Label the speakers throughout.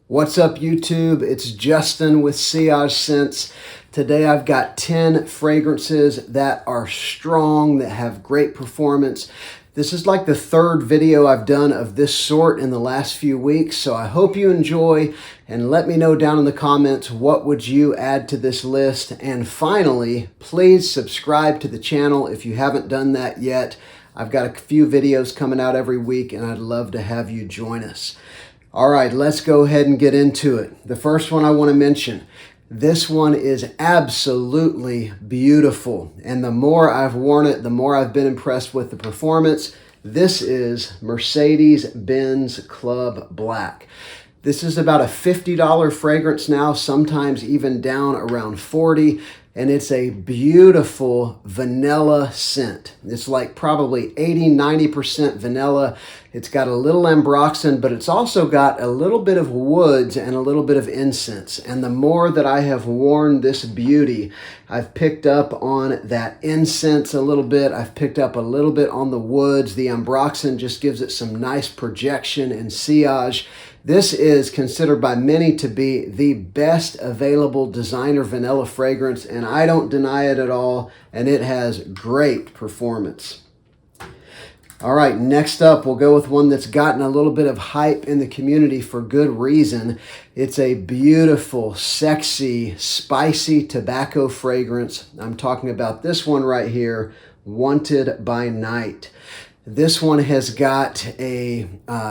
Speaker 1: What's up, YouTube? It's Justin with Sillage Scents. Today I've got 10 fragrances that are strong, that have great performance. This is like the third video I've done of this sort in the last few weeks, so I hope you enjoy, and let me know down in the comments what would you add to this list. And finally, please subscribe to the channel if you haven't done that yet. I've got a few videos coming out every week, and I'd love to have you join us. All right, let's go ahead and get into it. The first one I want to mention, this one is absolutely beautiful. And the more I've worn it, the more I've been impressed with the performance. This is Mercedes-Benz Club Black. This is about a $50 fragrance now, sometimes even down around $40. And it's a beautiful vanilla scent. It's like probably 80-90% vanilla. It's got a little ambroxan, but it's also got a little bit of woods and a little bit of incense. And the more that I have worn this beauty, I've picked up on that incense a little bit. I've picked up a little bit on the woods. The ambroxan just gives it some nice projection and sillage. This is considered by many to be the best available designer vanilla fragrance, and I don't deny it at all, and it has great performance. All right, next up, we'll go with one that's gotten a little bit of hype in the community for good reason. It's a beautiful, sexy, spicy tobacco fragrance. I'm talking about this one right here, Wanted by Night. This one has got a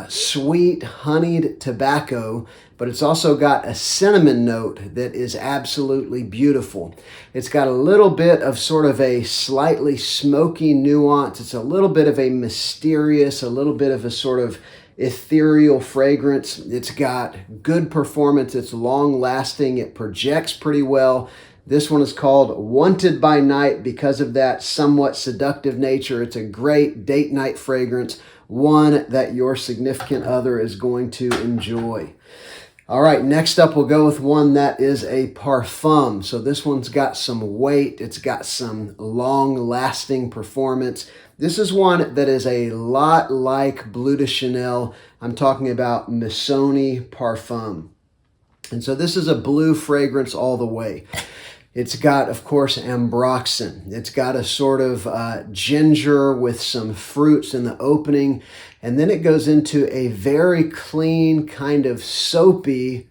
Speaker 1: sweet honeyed tobacco, but it's also got a cinnamon note that is absolutely beautiful. It's got a little bit of sort of a slightly smoky nuance. It's a little bit of a mysterious, a little bit of a sort of ethereal fragrance. It's got good performance. It's long lasting. It projects pretty well. This one is called Wanted by Night because of that somewhat seductive nature. It's a great date night fragrance, one that your significant other is going to enjoy. All right, next up we'll go with one that is a parfum. So this one's got some weight. It's got some long-lasting performance. This is one that is a lot like Bleu de Chanel. I'm talking about MISSONI Parfum. And so this is a blue fragrance all the way. It's got, of course, ambroxan. It's got a sort of ginger with some fruits in the opening. And then it goes into a very clean, kind of soapy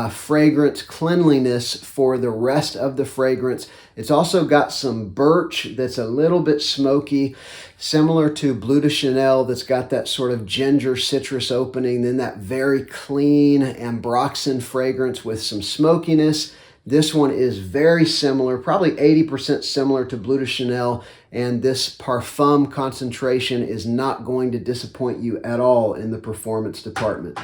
Speaker 1: fragrance cleanliness for the rest of the fragrance. It's also got some birch that's a little bit smoky, similar to Bleu de Chanel, that's got that sort of ginger citrus opening. Then that very clean ambroxan fragrance with some smokiness. This one is very similar, probably 80% similar to Bleu de Chanel, and this parfum concentration is not going to disappoint you at all in the performance department.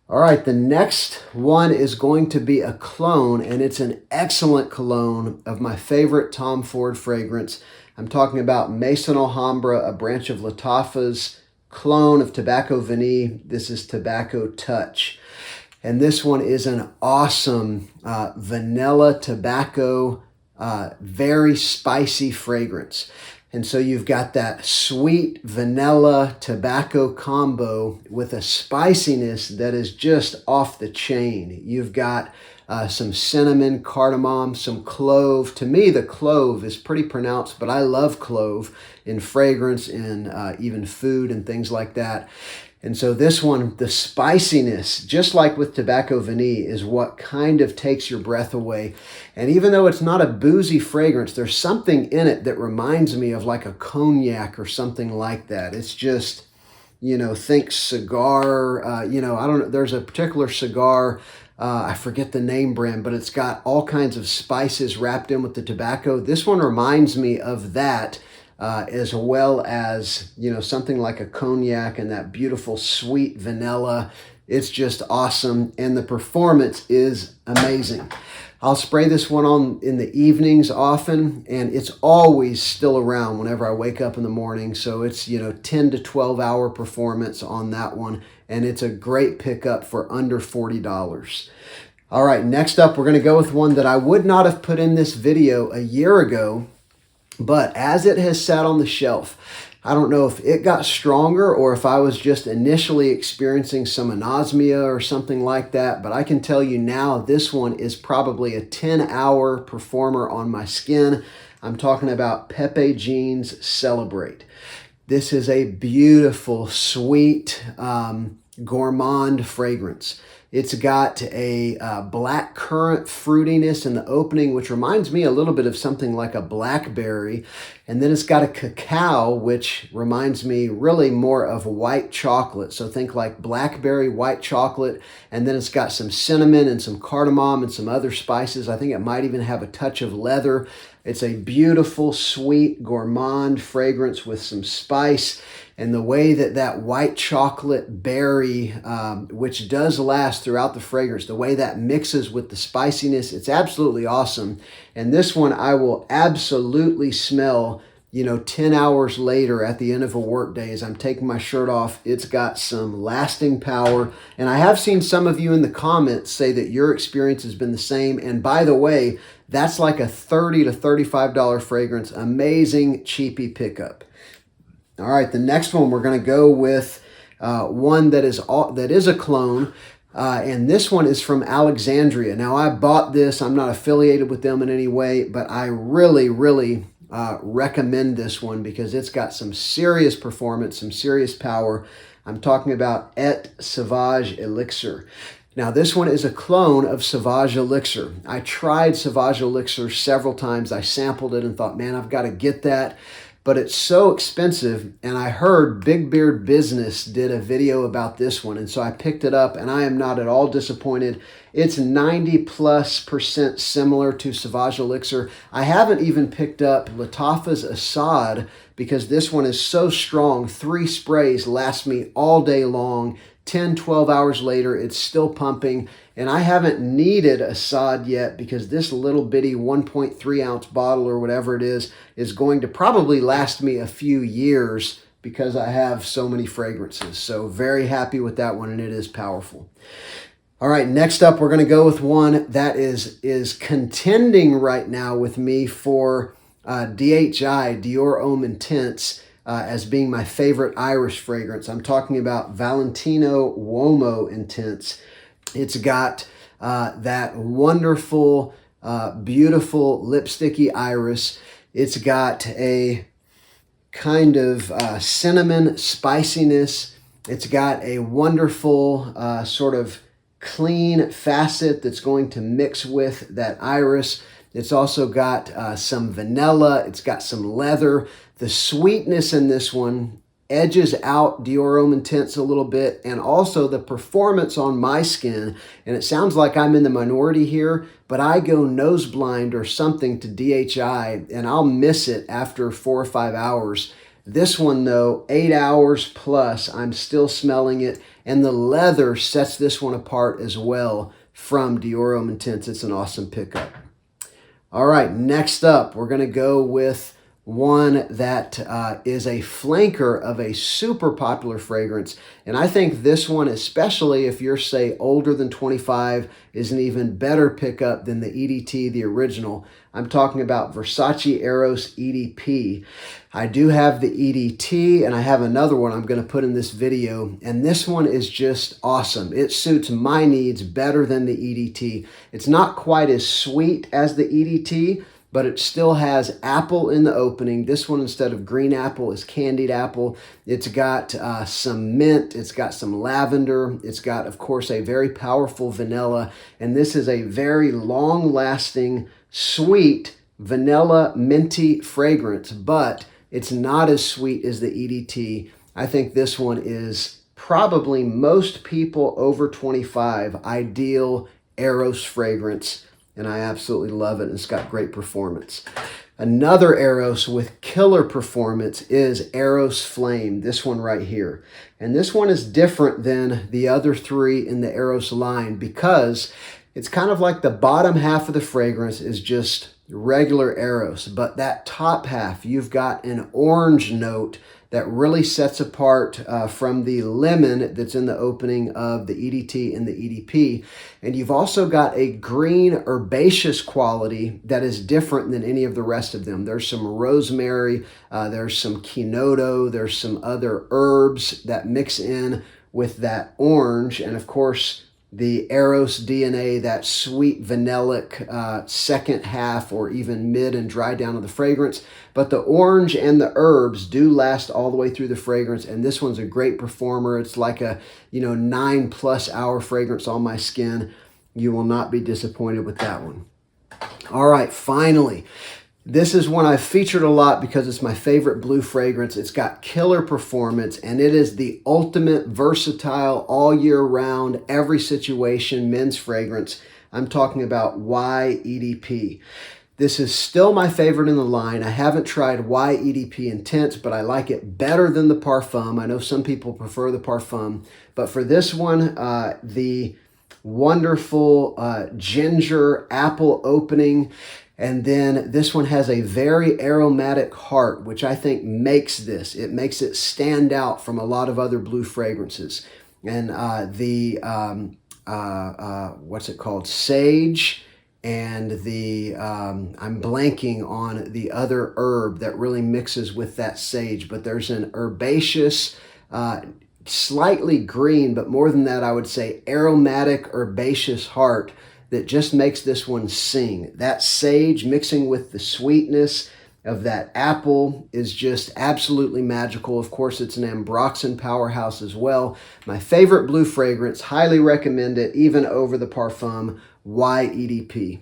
Speaker 1: All right, the next one is going to be a cologne, and it's an excellent cologne of my favorite Tom Ford fragrance. I'm talking about Maison Alhambra, a branch of Lattafa's clone of Tobacco Vanille. This is Tobacco Touch. And this one is an awesome vanilla tobacco, very spicy fragrance. And so you've got that sweet vanilla tobacco combo with a spiciness that is just off the chain. You've got some cinnamon, cardamom, some clove. To me, the clove is pretty pronounced, but I love clove in fragrance, in even food and things like that. And so this one, the spiciness, just like with Tobacco Vanille, is what kind of takes your breath away. And even though it's not a boozy fragrance, there's something in it that reminds me of like a cognac or something like that. It's just, you know, think cigar, I don't know, there's a particular cigar, I forget the name brand, but it's got all kinds of spices wrapped in with the tobacco. This one reminds me of that. As well as, something like a cognac and that beautiful sweet vanilla. It's just awesome, and the performance is amazing. I'll spray this one on in the evenings often, and it's always still around whenever I wake up in the morning. So it's, 10 to 12 hour performance on that one, and it's a great pickup for under $40. All right, next up, we're going to go with one that I would not have put in this video a year ago, but as it has sat on the shelf, I don't know if it got stronger or if I was just initially experiencing some anosmia or something like that, but I can tell you now this one is probably a 10-hour performer on my skin. I'm talking about Pepe Jean's Celebrate. This is a beautiful, sweet, gourmand fragrance. It's got a black currant fruitiness in the opening, which reminds me a little bit of something like a blackberry. And then it's got a cacao, which reminds me really more of white chocolate. So think like blackberry, white chocolate. And then it's got some cinnamon and some cardamom and some other spices. I think it might even have a touch of leather. It's a beautiful, sweet, gourmand fragrance with some spice. And the way that that white chocolate berry, which does last throughout the fragrance, the way that mixes with the spiciness, it's absolutely awesome. And this one I will absolutely smell, 10 hours later at the end of a work day as I'm taking my shirt off. It's got some lasting power. And I have seen some of you in the comments say that your experience has been the same. And by the way, that's like a $30 to $35 fragrance. Amazing, cheapy pickup. All right, the next one we're going to go with one that is a clone, and this one is from Alexandria. Now, I bought this. I'm not affiliated with them in any way, but I really, really recommend this one because it's got some serious performance, some serious power. I'm talking about Et Sauvage Elixir. Now, this one is a clone of Sauvage Elixir. I tried Sauvage Elixir several times. I sampled it and thought, man, I've got to get that. But it's so expensive, and I heard Big Beard Business did a video about this one, and so I picked it up, and I am not at all disappointed. It's 90+% similar to Sauvage Elixir. I haven't even picked up Lattafa's Assad because this one is so strong. 3 sprays last me all day long. 10, 12 hours later, it's still pumping. And I haven't needed Assad yet because this little bitty 1.3 ounce bottle or whatever it is going to probably last me a few years because I have so many fragrances. So very happy with that one, and it is powerful. All right, next up, we're going to go with one that is contending right now with me for DHI, Dior Homme Intense, as being my favorite Irish fragrance. I'm talking about Valentino UOMO Intense. It's got that wonderful, beautiful lipsticky iris. It's got a kind of cinnamon spiciness. It's got a wonderful sort of clean facet that's going to mix with that iris. It's also got some vanilla. It's got some leather. The sweetness in this one edges out Dior Homme Intense a little bit, and also the performance on my skin. And it sounds like I'm in the minority here, but I go nose blind or something to DHI, and I'll miss it after 4 or 5 hours. This one, though, 8 hours plus, I'm still smelling it, and the leather sets this one apart as well from Dior Homme Intense. It's an awesome pickup. All right, next up, we're going to go with one that is a flanker of a super popular fragrance. And I think this one, especially if you're, say, older than 25, is an even better pickup than the EDT, the original. I'm talking about Versace Eros EDP. I do have the EDT, and I have another one I'm going to put in this video. And this one is just awesome. It suits my needs better than the EDT. It's not quite as sweet as the EDT, but it still has apple in the opening. This one, instead of green apple, is candied apple. It's got some mint. It's got some lavender. It's got, of course, a very powerful vanilla. And this is a very long-lasting, sweet, vanilla, minty fragrance, but it's not as sweet as the EDT. I think this one is probably most people over 25 ideal Eros fragrance, and I absolutely love it. It's got great performance. Another Eros with killer performance is Eros Flame, this one right here. And this one is different than the other 3 in the Eros line because it's kind of like the bottom half of the fragrance is just regular Eros, but that top half, you've got an orange note that really sets apart from the lemon that's in the opening of the EDT and the EDP. And you've also got a green herbaceous quality that is different than any of the rest of them. There's some rosemary, there's some quinoto, there's some other herbs that mix in with that orange, and of course the EROS DNA, that sweet vanillic second half or even mid and dry down of the fragrance. But the orange and the herbs do last all the way through the fragrance, and this one's a great performer. It's like a 9+ hour fragrance on my skin. You will not be disappointed with that one. All right, finally, this is one I've featured a lot because it's my favorite blue fragrance. It's got killer performance, and it is the ultimate versatile, all year round, every situation men's fragrance. I'm talking about YEDP. This is still my favorite in the line. I haven't tried YEDP Intense, but I like it better than the Parfum. I know some people prefer the Parfum, but for this one, the wonderful ginger apple opening. And then this one has a very aromatic heart, which I think makes this. It makes it stand out from a lot of other blue fragrances. And what's it called? Sage, and the, I'm blanking on the other herb that really mixes with that sage, but there's an herbaceous, slightly green, but more than that, I would say aromatic herbaceous heart that just makes this one sing. That sage mixing with the sweetness of that apple is just absolutely magical. Of course, it's an ambroxan powerhouse as well. My favorite blue fragrance, highly recommend it, even over the Parfum YEDP.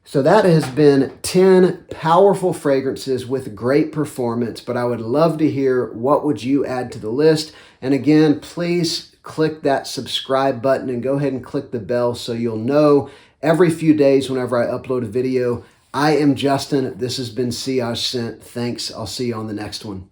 Speaker 1: So that has been 10 powerful fragrances with great performance, but I would love to hear what would you add to the list. And again, please click that subscribe button and go ahead and click the bell so you'll know every few days whenever I upload a video. I am Justin. This has been Sillage Scent. Thanks. I'll see you on the next one.